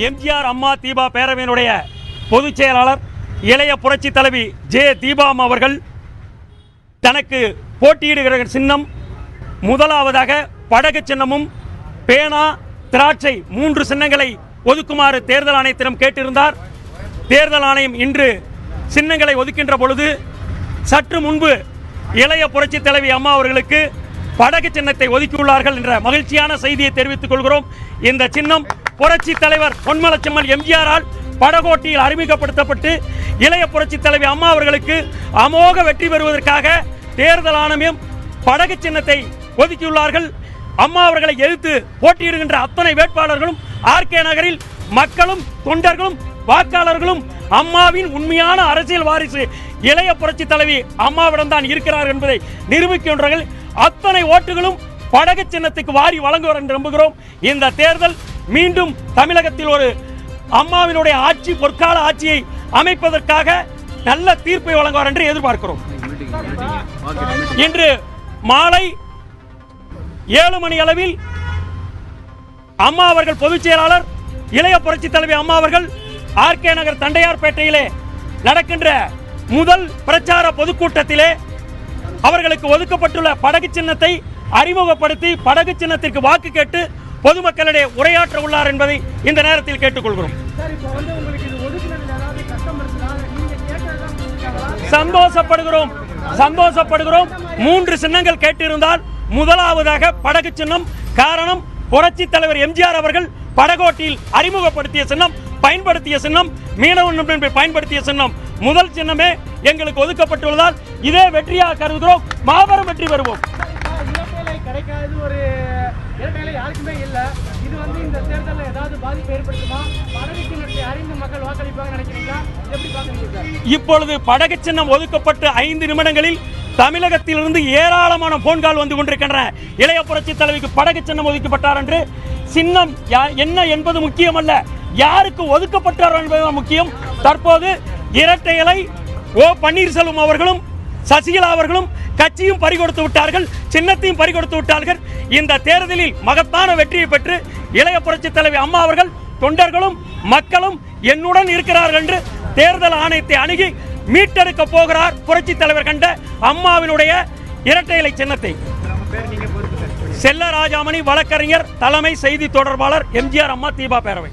எம்ஜிஆர் அம்மா தீபா பேரவையினுடைய பொதுச் செயலாளர் இளைய புரட்சி தலைவி ஜே தீபாம் அவர்கள் தனக்கு போட்டியிடுகிற சின்னம் முதலாவதாக படகு சின்னமும் பேனா திராட்சை 3 சின்னங்களை ஒதுக்குமாறு தேர்தல் ஆணையத்திடம் கேட்டிருந்தார். தேர்தல் ஆணையம் இன்று சின்னங்களை ஒதுக்கின்ற பொழுது சற்று முன்பு இளைய புரட்சி தலைவி அம்மா அவர்களுக்கு படகு சின்னத்தை ஒதுக்கியுள்ளார்கள் என்ற மகிழ்ச்சியான செய்தியை தெரிவித்துக் கொள்கிறோம். இந்த சின்னம் புரட்சி தலைவர் பொன்மலச்சிம்மல் எம்ஜிஆரால் படகோட்டியில் அறிமுகப்படுத்தப்பட்டு இளைய புரட்சி தலைவி அம்மா அவர்களுக்கு அமோக வெற்றி பெறுவதற்காக தேர்தல் ஆணையம் படகு சின்னத்தை ஒதுக்கியுள்ளார்கள். அம்மா அவர்களை எதிர்த்து போட்டியிடுகின்ற அத்தனை வேட்பாளர்களும் ஆர்கே நகரில் மக்களும் தொண்டர்களும் வாக்காளர்களும் அம்மாவின் உண்மையான அரசியல் வாரிசு இளைய புரட்சி தலைவி அம்மாவிடம் தான் இருக்கிறார் என்பதை நிரூபிக்கின்றார்கள். அத்தனை ஓட்டுகளும் படகு சின்னத்துக்கு வாரி வழங்குவார் என்று நம்புகிறோம். இந்த தேர்தல் மீண்டும் தமிழகத்தில் ஒரு அம்மாவினுடைய ஆட்சி, பொற்கால ஆட்சியை அமைப்பதற்காக நல்ல தீர்ப்பை வழங்குவார் என்று எதிர்பார்க்கிறோம். இன்று மாலை 7 மணி அளவில் அம்மா அவர்கள் பொதுச் செயலாளர் இளைய புரட்சி தலைவி அம்மா அவர்கள் ஆர்கே நகர் தண்டையார்பேட்டையிலே நடக்கின்ற முதல் பிரச்சார பொதுக்கூட்டத்திலே அவர்களுக்கு ஒதுக்கப்பட்டுள்ள படகு சின்னத்தை அறிமுகப்படுத்தி படகு சின்னத்திற்கு வாக்கு கேட்டு பொதுமக்களிடையே உரையாற்ற உள்ளார் என்பதை இந்த நேரத்தில் கேட்டுக்கொள்கிறோம். சந்தோஷப்படுகிறோம். 3 சின்னங்கள் கேட்டிருந்தால் முதலாவதாக படகு சின்னம். காரணம், புரட்சி தலைவர் எம்ஜிஆர் அவர்கள் படகோட்டியில் அறிமுகப்படுத்திய சின்னம், பயன்படுத்திய சின்னம், மீனவன் பயன்படுத்திய சின்னம். முதல் சின்னமே எங்களுக்கு ஒதுக்கப்பட்டுள்ளதால் இதே வெற்றியாக கருதுகிறோம். மாபெரும் வெற்றி பெறுவோம். இப்பொழுது படகு சின்னம் ஒதுக்கப்பட்டு 5 நிமிடங்களில் தமிழகத்திலிருந்து ஏராளமான போன்கால் வந்து கொண்டிருக்கின்றன. இளைய புரட்சி தலைவிக்கு படகு சின்னம் ஒதுக்கப்பட்டார் என்று. சின்னம் என்ன என்பது முக்கியமல்ல, யாருக்கு ஒதுக்கப்பட்டார் என்பது முக்கியம். தற்போது இரட்டை இலை ஓ பன்னீர்செல்வம் அவர்களும் சசிகலா அவர்களும் கட்சியும் பறிகொடுத்து விட்டார்கள், சின்னத்தையும் பறிகொடுத்து விட்டார்கள். இந்த தேர்தலில் மகத்தான வெற்றியை பெற்று இளைய புரட்சி தலைவி அம்மா அவர்கள் தொண்டர்களும் மக்களும் என்னுடன் இருக்கிறார்கள் என்று தேர்தல் ஆணையத்தை அணுகி மீட்டெடுக்க போகிறார் புரட்சி தலைவர் கண்ட அம்மாவினுடைய இரட்டை இலை சின்னத்தை. செல்ல ராஜாமணி, வழக்கறிஞர், தலைமை செய்தி தொடர்பாளர், எம்ஜிஆர் அம்மா தீபா பேரவை.